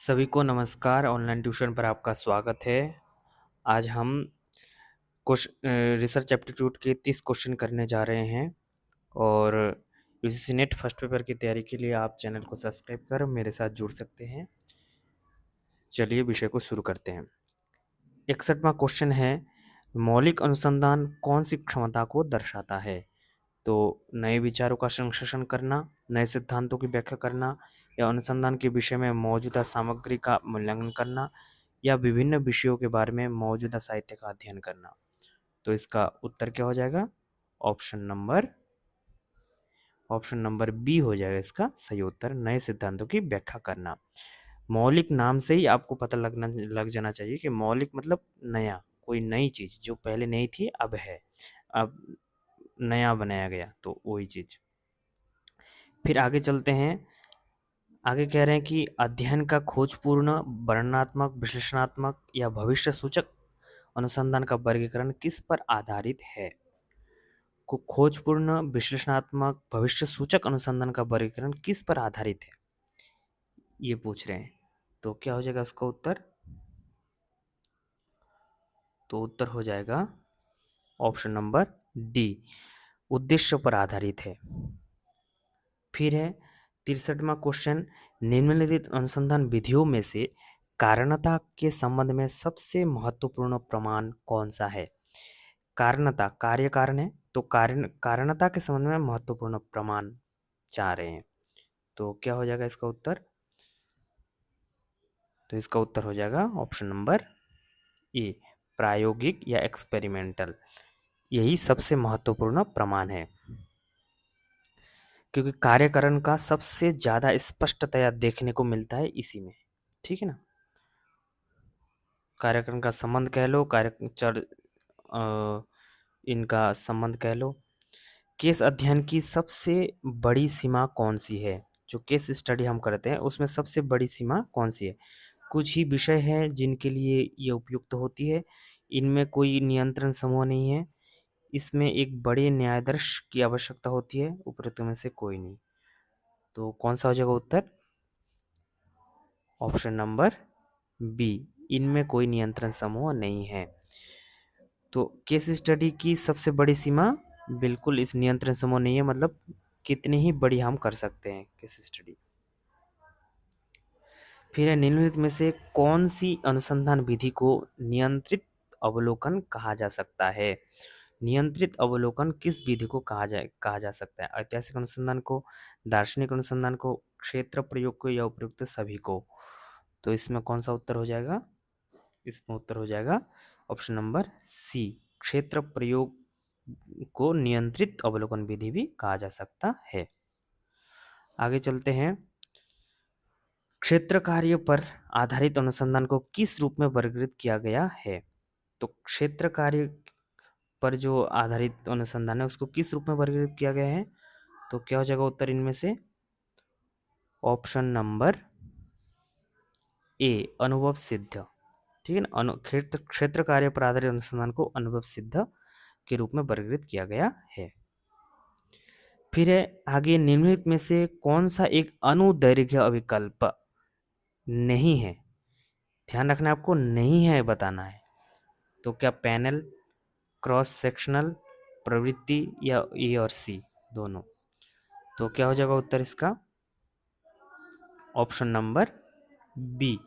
सभी को नमस्कार। ऑनलाइन ट्यूशन पर आपका स्वागत है। आज हम रिसर्च एप्टीट्यूड के 30 क्वेश्चन करने जा रहे हैं और यूजीसी नेट फर्स्ट पेपर की तैयारी के लिए आप चैनल को सब्सक्राइब कर मेरे साथ जुड़ सकते हैं। चलिए विषय को शुरू करते हैं। 61वां क्वेश्चन है, मौलिक अनुसंधान कौन सी क्षमता को दर्शाता है? तो नए विचारों का संश्लेषण करना, नए सिद्धांतों की व्याख्या करना, या अनुसंधान के विषय में मौजूदा सामग्री का मूल्यांकन करना, या विभिन्न विषयों के बारे में मौजूदा साहित्य का अध्ययन करना। तो इसका उत्तर क्या हो जाएगा? ऑप्शन नंबर बी हो जाएगा इसका सही उत्तर, नए सिद्धांतों की व्याख्या करना। मौलिक नाम से ही आपको पता लग जाना चाहिए कि मौलिक मतलब नया, कोई नई चीज जो पहले नहीं थी अब है, अब नया बनाया गया, तो वही चीज। फिर आगे चलते हैं। आगे कह रहे हैं कि अध्ययन का खोजपूर्ण, वर्णनात्मक, विश्लेषणात्मक या भविष्य सूचक अनुसंधान का वर्गीकरण किस पर आधारित है? को खोजपूर्ण, विश्लेषणात्मक, भविष्य सूचक अनुसंधान का वर्गीकरण किस पर आधारित है, ये पूछ रहे हैं। तो क्या हो जाएगा इसका उत्तर? तो उत्तर हो जाएगा ऑप्शन नंबर डी, उद्देश्य पर आधारित है। फिर है 63वां क्वेश्चन, निम्नलिखित अनुसंधान विधियों में से कारणता के संबंध में सबसे महत्वपूर्ण प्रमाण कौन सा है? कारणता, कार्य कारण है, तो कारणता के संबंध में महत्वपूर्ण प्रमाण चाह रहे हैं। तो क्या हो जाएगा इसका उत्तर? तो इसका उत्तर हो जाएगा ऑप्शन नंबर ए, प्रायोगिक या एक्सपेरिमेंटल। यही सबसे महत्वपूर्ण प्रमाण है, क्योंकि कार्यकरण का सबसे ज्यादा स्पष्टतया देखने को मिलता है इसी में। ठीक है ना? कार्यकरण का संबंध कह लो, इनका संबंध कह लो। केस अध्ययन की सबसे बड़ी सीमा कौन सी है? जो केस स्टडी हम करते हैं उसमें सबसे बड़ी सीमा कौन सी है? कुछ ही विषय हैं जिनके लिए ये उपयुक्त होती है। इनमें कोई नियंत्रण समूह नहीं है। इसमें एक बड़े न्यायाधीश की आवश्यकता होती है, उपरोक्त में से कोई नहीं। तो कौन सा हो जाएगा उत्तर? ऑप्शन नंबर बी, इनमें कोई नियंत्रण समूह नहीं है। तो केस स्टडी की सबसे बड़ी सीमा बिल्कुल इस नियंत्रण समूह नहीं है, मतलब कितनी ही बड़ी हम कर सकते हैं केस स्टडी। फिर है, निम्नलिखित में से कौन सी अनुसंधान विधि को नियंत्रित अवलोकन कहा जा सकता है? नियंत्रित अवलोकन किस विधि को कहा जा सकता है? ऐतिहासिक अनुसंधान को, दार्शनिक अनुसंधान को, क्षेत्र प्रयोग को, या उपयुक्त सभी को? तो इसमें कौन सा उत्तर हो जाएगा? इसमें उत्तर हो जाएगा ऑप्शन नंबर सी, क्षेत्र प्रयोग को नियंत्रित अवलोकन विधि भी कहा जा सकता है। आगे चलते हैं। क्षेत्र कार्य पर आधारित अनुसंधान को किस रूप में वर्गीकृत किया गया है? तो क्षेत्र कार्य पर जो आधारित अनुसंधान है उसको किस रूप में वर्गीकृत किया गया है? तो क्या हो जाएगा उत्तर इनमें से? ऑप्शन नंबर ए, अनुभव सिद्ध। ठीक है ना? क्षेत्र कार्य पर आधारित अनुसंधान को अनुभव सिद्ध के रूप में वर्गीकृत किया गया है। फिर है आगे, निम्नलिखित में से कौन सा एक अनुदैर्घ्य अविकल्प नहीं है? ध्यान रखना, आपको नहीं है बताना है। तो क्या पैनल, क्रॉस सेक्शनल, प्रवृत्ति, या ए और सी दोनों? तो क्या हो जाएगा उत्तर इसका? Option number B,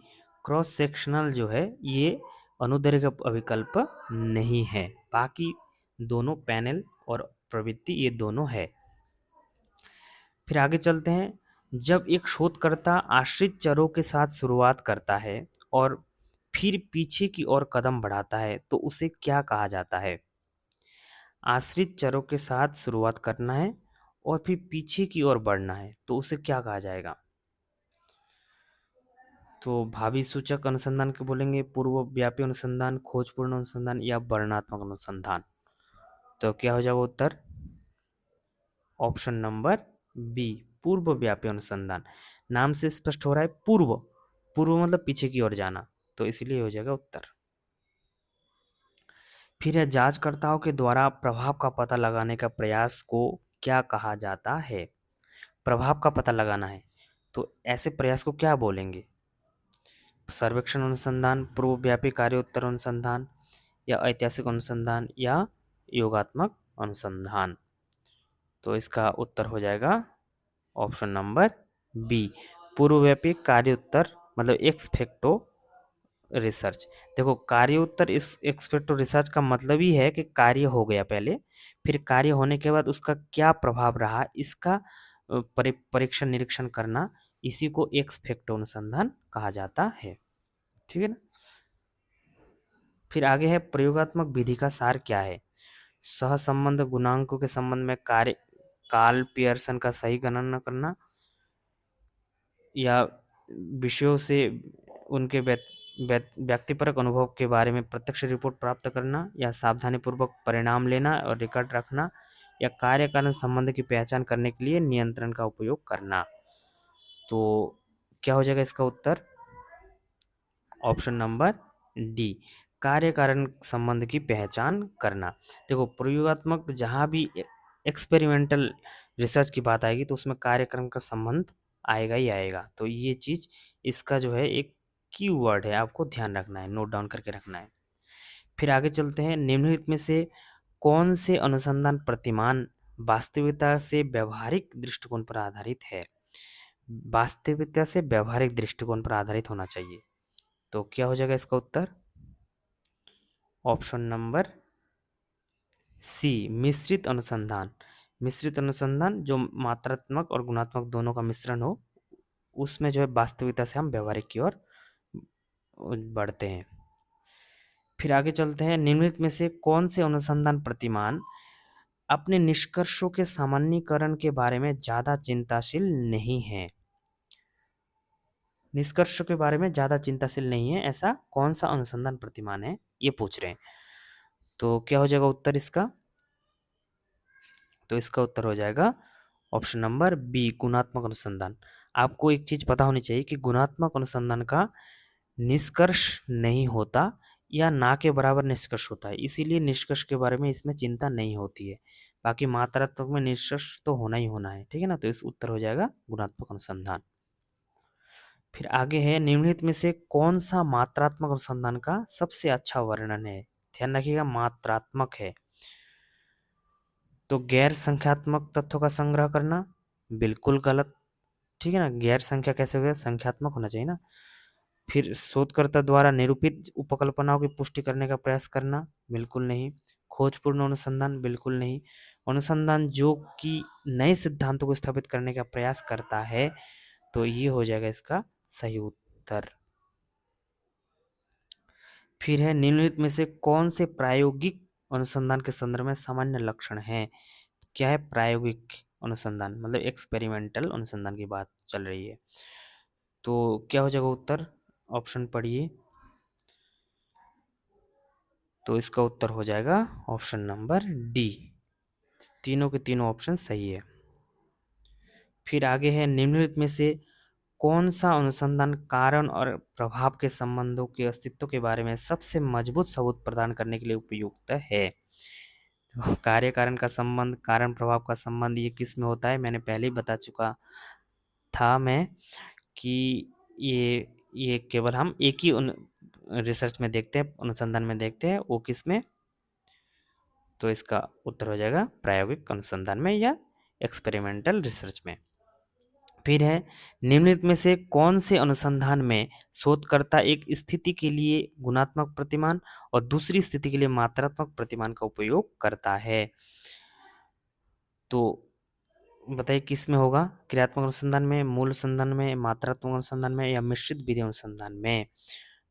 cross sectional जो है ये अनुदैर्घ्य अविकल्प नहीं है, बाकी दोनों पैनल और प्रवृत्ति ये दोनों है। फिर आगे चलते हैं। जब एक शोधकर्ता आश्रित चरों के साथ शुरुआत करता है और फिर पीछे की ओर कदम बढ़ाता है तो उसे क्या कहा जाता है? आश्रित चरों के साथ शुरुआत करना है और फिर पीछे की ओर बढ़ना है तो उसे क्या कहा जाएगा? तो भावी सूचक अनुसंधान के बोलेंगे, पूर्व व्यापी अनुसंधान, खोजपूर्ण अनुसंधान, या वर्णनात्मक अनुसंधान? तो क्या हो जाएगा उत्तर? ऑप्शन नंबर बी, पूर्व व्यापी अनुसंधान। नाम से स्पष्ट हो रहा है पूर्व, पूर्व मतलब पीछे की ओर जाना, तो इसलिए हो जाएगा उत्तर। फिर है, जांचकर्ताओं के द्वारा प्रभाव का पता लगाने का प्रयास को क्या कहा जाता है? प्रभाव का पता लगाना है तो ऐसे प्रयास को क्या बोलेंगे? सर्वेक्षण अनुसंधान, पूर्वव्यापी कार्योत्तर अनुसंधान या ऐतिहासिक अनुसंधान या योगात्मक अनुसंधान। तो इसका उत्तर हो जाएगा ऑप्शन नंबर बी, पूर्वव्यापी कार्योत्तर मतलब एक्सफेक्टो रिसर्च। देखो कार्योत्तर इस एक्सपेक्टो रिसर्च का मतलब ही है कि कार्य हो गया पहले, फिर कार्य होने के बाद उसका क्या प्रभाव रहा इसका परीक्षण निरीक्षण करना, इसी को एक्सफेक्टो अनुसंधान कहा जाता है। ठीक है ना। फिर आगे है प्रयोगात्मक विधि का सार क्या है। सहसंबंध गुणांकों के संबंध में कार्य कार्ल पियर्सन का सही गणना करना, या विषयों से उनके व्यक्तिपरक अनुभव के बारे में प्रत्यक्ष रिपोर्ट प्राप्त करना, या सावधानीपूर्वक परिणाम लेना और रिकॉर्ड रखना, या कार्य कारण संबंध की पहचान करने के लिए नियंत्रण का उपयोग करना। तो क्या हो जाएगा इसका उत्तर, ऑप्शन नंबर डी, कार्य कारण संबंध की पहचान करना। देखो प्रयोगात्मक जहाँ भी एक्सपेरिमेंटल रिसर्च की बात आएगी तो उसमें कार्यक्रम का संबंध आएगा ही आएगा। तो ये चीज इसका जो है एक कीवर्ड है, आपको ध्यान रखना है, नोट डाउन करके रखना है। फिर आगे चलते हैं, निम्नलिखित में से कौन से अनुसंधान प्रतिमान वास्तविकता से व्यवहारिक दृष्टिकोण पर आधारित है। वास्तविकता से व्यवहारिक दृष्टिकोण पर आधारित होना चाहिए। तो क्या हो जाएगा इसका उत्तर, ऑप्शन नंबर सी, मिश्रित अनुसंधान। मिश्रित अनुसंधान जो मात्रात्मक और गुणात्मक दोनों का मिश्रण हो, उसमें जो है वास्तविकता से हम व्यवहारिक की ओर बढ़ते हैं। फिर आगे चलते हैं, निम्नलिखित में से कौन से अनुसंधान प्रतिमान अपने निष्कर्षों के सामान्यीकरण के बारे में ज्यादा चिंताशील नहीं है। निष्कर्ष के बारे में ज्यादा चिंताशील नहीं है, ऐसा कौन सा अनुसंधान प्रतिमान है, ये पूछ रहे हैं। तो क्या हो जाएगा उत्तर इसका, तो इसका उत्तर हो जाएगा ऑप्शन नंबर बी, गुणात्मक अनुसंधान। आपको एक चीज पता होनी चाहिए कि गुणात्मक अनुसंधान का निष्कर्ष नहीं होता या ना के बराबर निष्कर्ष होता है, इसीलिए निष्कर्ष के बारे में इसमें चिंता नहीं होती है। बाकी मात्रात्मक में निष्कर्ष तो होना ही होना है, ठीक है ना। तो इस उत्तर हो जाएगा गुणात्मक अनुसंधान। फिर आगे है, निम्नलिखित में से कौन सा मात्रात्मक अनुसंधान का सबसे अच्छा वर्णन है। ध्यान रखिएगा मात्रात्मक है। तो गैर संख्यात्मक तथ्यों का संग्रह करना, बिल्कुल गलत। ठीक है ना, गैर संख्या कैसे हो गया, संख्यात्मक होना चाहिए ना। फिर शोधकर्ता द्वारा निरूपित उपकल्पनाओं की पुष्टि करने का प्रयास करना, बिल्कुल नहीं। खोजपूर्ण अनुसंधान, बिल्कुल नहीं। अनुसंधान जो कि नए सिद्धांतों को स्थापित करने का प्रयास करता है, तो ये हो जाएगा इसका सही उत्तर। फिर है, निम्नलिखित में से कौन से प्रायोगिक अनुसंधान के संदर्भ में सामान्य लक्षण है। क्या है प्रायोगिक अनुसंधान, मतलब एक्सपेरिमेंटल अनुसंधान की बात चल रही है। तो क्या हो जाएगा उत्तर, ऑप्शन पढ़िए। तो इसका उत्तर हो जाएगा ऑप्शन नंबर डी, तीनों के तीनों ऑप्शन सही है। फिर आगे है, निम्नलिखित में से कौन सा अनुसंधान कारण और प्रभाव के संबंधों के अस्तित्व के बारे में सबसे मजबूत सबूत प्रदान करने के लिए उपयुक्त है। तो कार्य कारण का संबंध, कारण प्रभाव का संबंध, ये किस में होता है, मैंने पहले ही बता चुका था मैं कि ये केवल हम एक ही रिसर्च में देखते हैं, अनुसंधान में देखते हैं, वो किस में। तो इसका उत्तर हो जाएगा प्रायोगिक अनुसंधान में या एक्सपेरिमेंटल रिसर्च में। फिर है, निम्नलिखित में से कौन से अनुसंधान में शोधकर्ता एक स्थिति के लिए गुणात्मक प्रतिमान और दूसरी स्थिति के लिए मात्रात्मक प्रतिमान का उपयोग करता है। तो बताइए किस में होगा, क्रियात्मक अनुसंधान में, मूल अनुसंधान में, मात्रात्मक अनुसंधान में या मिश्रित विधि अनुसंधान में।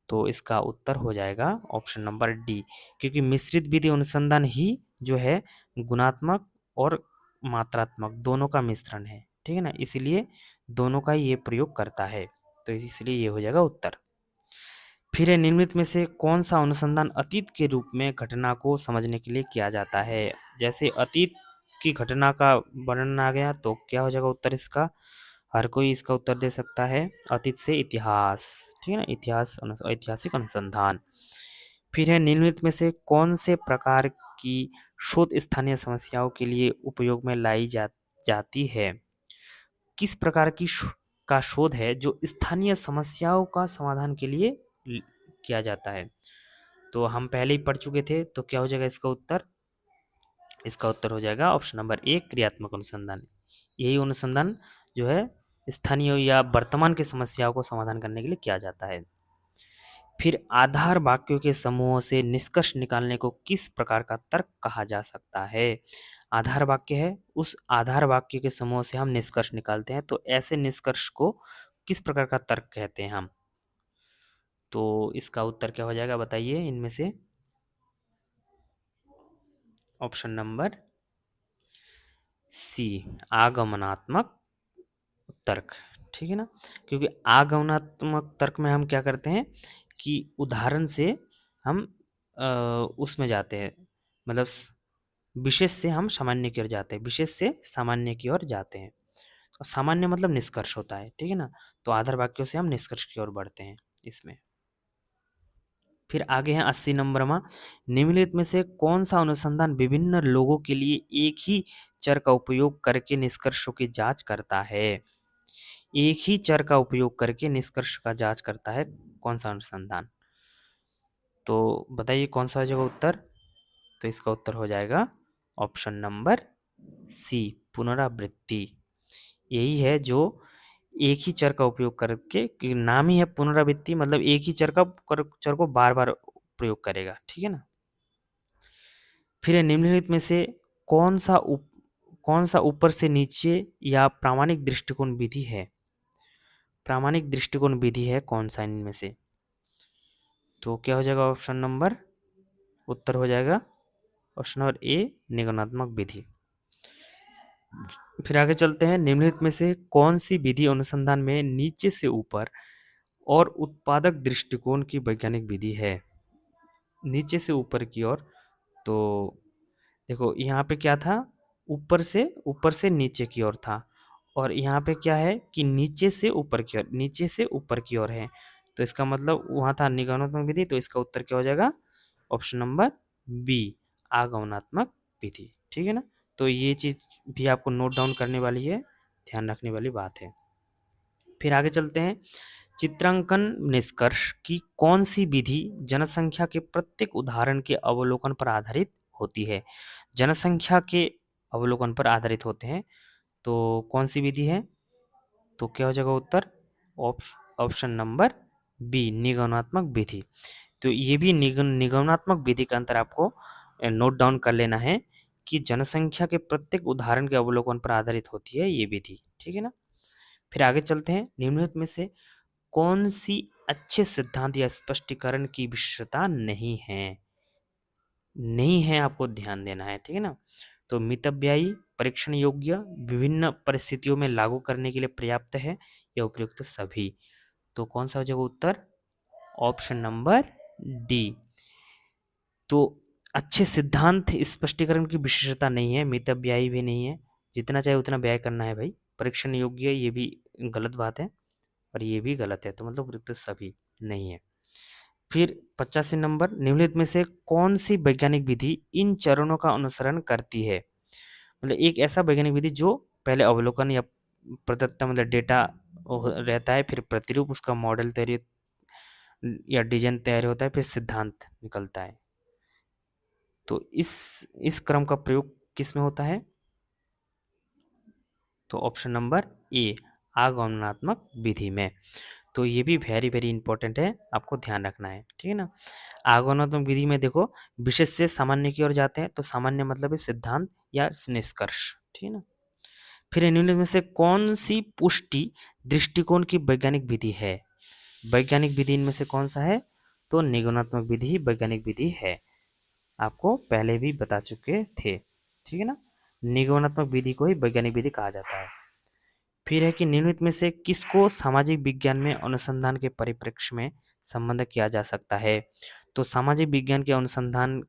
तो इसका उत्तर हो जाएगा ऑप्शन नंबर डी, क्योंकि मिश्रित विधि अनुसंधान ही जो है गुणात्मक और मात्रात्मक दोनों का मिश्रण है, ठीक है ना, इसीलिए दोनों का ये प्रयोग करता है। तो इसलिए ये हो जाएगा उत्तर। फिर है, निम्नलिखित में से कौन सा अनुसंधान अतीत के रूप में घटना को समझने के लिए किया जाता है। जैसे अतीत की घटना का वर्णन आ गया, तो क्या हो जाएगा उत्तर इसका, हर कोई इसका उत्तर दे सकता है, अतीत से इतिहास, ठीक है ना, इतिहास ऐतिहासिक अनुसंधान। फिर है, निम्नलिखित में से कौन से प्रकार की शोध स्थानीय समस्याओं के लिए उपयोग में लाई जाती है। किस प्रकार की का शोध है जो स्थानीय समस्याओं का समाधान के लिए किया जाता है। तो हम पहले ही पढ़ चुके थे, तो क्या हो जाएगा इसका उत्तर? इसका उत्तर हो जाएगा ऑप्शन नंबर ए, क्रियात्मक अनुसंधान। यही अनुसंधान जो है स्थानीय या वर्तमान की समस्याओं को समाधान करने के लिए किया जाता है। फिर आधार वाक्यों के समूहों से निष्कर्ष निकालने को किस प्रकार का तर्क कहा जा सकता है? आधार वाक्य है, उस आधार वाक्य के समूह से हम निष्कर्ष निकालते हैं, तो ऐसे निष्कर्ष को किस प्रकार का तर्क कहते हैं हम? तो इसका उत्तर क्या हो जाएगा बताइए इनमें से? ऑप्शन नंबर सी, आगमनात्मक तर्क। ठीक है ना, क्योंकि आगमनात्मक तर्क में हम क्या करते हैं कि उदाहरण से हम उसमें जाते हैं, मतलब विशेष से हम सामान्य की ओर जाते हैं, विशेष से सामान्य की ओर जाते हैं, और सामान्य मतलब निष्कर्ष होता है। ठीक है ना, तो आधार वाक्यों से हम निष्कर्ष की ओर बढ़ते हैं इसमें। फिर आगे है 80 नंबर में, निम्नलिखित में से कौन सा अनुसंधान विभिन्न लोगों के लिए एक ही चर का उपयोग करके निष्कर्षों की जांच करता है? एक ही चर का उपयोग करके निष्कर्ष का जांच करता है, कौन सा अनुसंधान? तो बताइए कौन सा हो जाएगा उत्तर? तो इसका उत्तर हो जाएगा ऑप्शन नंबर सी, पुनरावृत्ति। यही है जो एक ही चर का उपयोग करके, कि नाम ही है पुनरावृत्ति, मतलब एक ही चर को बार बार प्रयोग करेगा। ठीक है ना। फिर निम्नलिखित में से कौन सा कौन सा ऊपर से नीचे या प्रामाणिक दृष्टिकोण विधि है? प्रामाणिक दृष्टिकोण विधि है कौन सा इनमें से? तो क्या हो जाएगा ऑप्शन नंबर? उत्तर हो जाएगा ऑप्शन नंबर ए, निगमनात्मक विधि। फिर आगे चलते हैं, निम्नलिखित में से कौन सी विधि अनुसंधान में नीचे से ऊपर और उत्पादक दृष्टिकोण की वैज्ञानिक विधि है? नीचे से ऊपर की ओर, तो देखो यहाँ पे क्या था, ऊपर से नीचे की ओर था, और यहाँ पे क्या है कि नीचे से ऊपर की ओर, नीचे से ऊपर की ओर है। तो इसका मतलब वहाँ था निगमनात्मक विधि, तो इसका उत्तर क्या हो जाएगा? ऑप्शन नंबर बी, आगमनात्मक विधि। ठीक है ना, तो ये चीज भी आपको नोट डाउन करने वाली है, ध्यान रखने वाली बात है। फिर आगे चलते हैं, चित्रांकन निष्कर्ष की कौन सी विधि जनसंख्या के प्रत्येक उदाहरण के अवलोकन पर आधारित होती है? जनसंख्या के अवलोकन पर आधारित होते हैं, तो कौन सी विधि है? तो क्या हो जाएगा उत्तर? ऑप्शन नंबर बी, निगमनात्मक विधि। तो ये भी निगमनात्मक विधि का अंतर आपको नोट डाउन कर लेना है कि जनसंख्या के प्रत्येक उदाहरण के अवलोकन पर आधारित होती है ये विधि। ठीक है ना। फिर आगे चलते हैं, निम्नलिखित में से कौन सी अच्छे सिद्धांत या स्पष्टीकरण की विशेषता नहीं है? नहीं है, आपको ध्यान देना है। ठीक है ना, तो मितव्ययी, परीक्षण योग्य, विभिन्न परिस्थितियों में लागू करने के लिए पर्याप्त है, या उपयुक्त सभी। तो कौन सा हो जाएगा उत्तर? Option number D. तो अच्छे सिद्धांत स्पष्टीकरण की विशेषता नहीं है, मितव्ययी भी नहीं है, जितना चाहे उतना व्यय करना है भाई। परीक्षण योग्य, ये भी गलत बात है, और ये भी गलत है, तो मतलब उपयुक्त सभी नहीं है। फिर 85 नंबर, निम्नलिखित में से कौन सी वैज्ञानिक विधि इन चरणों का अनुसरण करती है? मतलब एक ऐसा वैज्ञानिक विधि जो पहले अवलोकन या प्रदत्त मतलब डेटा रहता है, फिर प्रतिरूप उसका मॉडल तैयारी या डिजाइन तैयार होता है, फिर सिद्धांत निकलता है। तो इस क्रम का प्रयोग किस में होता है? तो ऑप्शन नंबर ए, आगमनात्मक विधि में। तो ये भी वेरी वेरी इंपॉर्टेंट है, आपको ध्यान रखना है। ठीक है ना, आगमनात्मक विधि में देखो विशेष से सामान्य की ओर जाते हैं, तो सामान्य मतलब है सिद्धांत या निष्कर्ष। ठीक है ना। फिर निम्नलिखित में से कौन सी पुष्टि दृष्टिकोण की वैज्ञानिक विधि है? वैज्ञानिक विधि इनमें से कौन सा है? तो निगमनात्मक विधि ही वैज्ञानिक विधि है, आपको पहले भी बता चुके थे। ठीक है ना, निगमनात्मक विधि को ही वैज्ञानिक विधि कहा जाता है। फिर है कि निम्नलिखित में से किसको सामाजिक विज्ञान में अनुसंधान के परिप्रेक्ष्य में संबंध किया जा सकता है? तो सामाजिक विज्ञान के अनुसंधान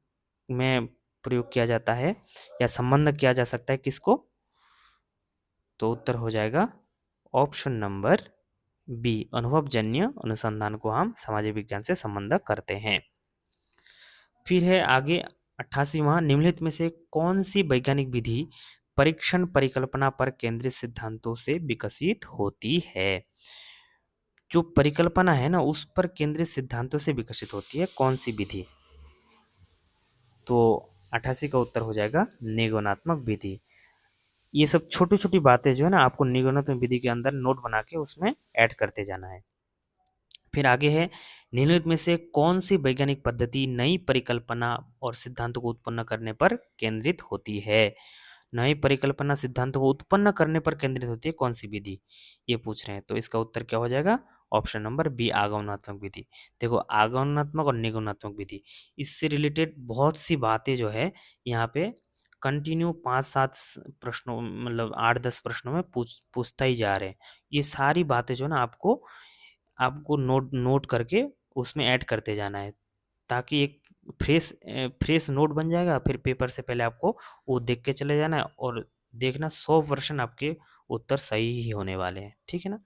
में प्रयोग किया जाता है या संबंध किया जा सकता है किसको? तो उत्तर हो जाएगा ऑप्शन नंबर बी, अनुभवजन्य अनुसंधान को हम सामाजिक विज्ञान से संबंध करते हैं। फिर है आगे 88वां, निम्नलिखित में से कौन सी वैज्ञानिक विधि परीक्षण परिकल्पना पर केंद्रित सिद्धांतों से विकसित होती है। जो परिकल्पना है ना, उस पर केंद्रित सिद्धांतों से विकसित होती है कौन सी विधि? तो 88 का उत्तर हो जाएगा निगमनात्मक विधि। ये सब छोटी छोटी बातें जो है ना, आपको निगमनात्मक विधि के अंदर नोट बना के उसमें ऐड करते जाना है। फिर आगे है, निम्नलिखित में से कौन सी वैज्ञानिक पद्धति नई परिकल्पना और सिद्धांतों को उत्पन्न करने पर केंद्रित होती है? नई परिकल्पना सिद्धांतों को उत्पन्न करने पर केंद्रित होती है कौन सी विधि, ये पूछ रहे हैं। तो इसका उत्तर क्या हो जाएगा? ऑप्शन नंबर बी, आगमनात्मक विधि। देखो, आगमनात्मक और निगमनात्मक विधि, इससे रिलेटेड बहुत सी बातें जो है यहाँ पे कंटिन्यू 5-7 प्रश्नों, मतलब 8-10 प्रश्नों में पूछता ही जा रहे हैं। ये सारी बातें जो है ना, आपको आपको नोट नोट करके उसमें ऐड करते जाना है, ताकि एक फ्रेश नोट बन जाएगा। फिर पेपर से पहले आपको वो देख के चले जाना है, और देखना 100% आपके उत्तर सही ही होने वाले हैं, ठीक है ना।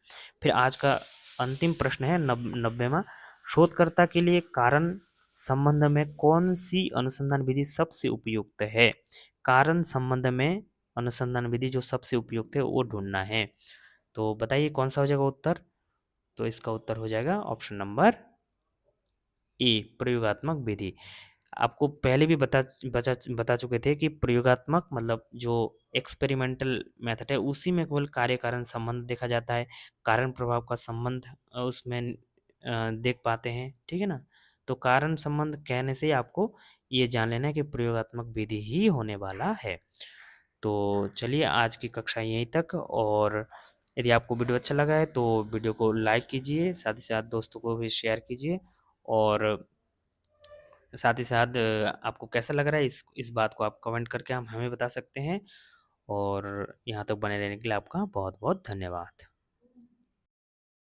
फिर आज का अंतिम प्रश्न है 90वां। शोधकर्ता के लिए कारण संबंध में कौन सी अनुसंधान विधि सबसे उपयुक्त है? कारण संबंध में अनुसंधान विधि जो सबसे उपयुक्त है वो ढूंढना है। तो बताइए कौन सा हो जाएगा उत्तर? तो इसका उत्तर हो जाएगा ऑप्शन नंबर ए, प्रयोगात्मक विधि। आपको पहले भी बता चुके थे कि प्रयोगात्मक मतलब जो एक्सपेरिमेंटल मेथड है, उसी में केवल कार्य कारण संबंध देखा जाता है, कारण प्रभाव का संबंध उसमें देख पाते हैं, ठीक है ना। तो कारण संबंध कहने से ही आपको ये जान लेना है कि प्रयोगात्मक विधि ही होने वाला है। तो चलिए, आज की कक्षा यहीं तक। और यदि आपको वीडियो अच्छा लगा है तो वीडियो को लाइक कीजिए, साथ ही साथ दोस्तों को भी शेयर कीजिए। और साथ ही साथ आपको कैसा लग रहा है इस बात को आप कमेंट करके हम हमें बता सकते हैं। और यहाँ तक बने रहने के लिए आपका बहुत बहुत धन्यवाद।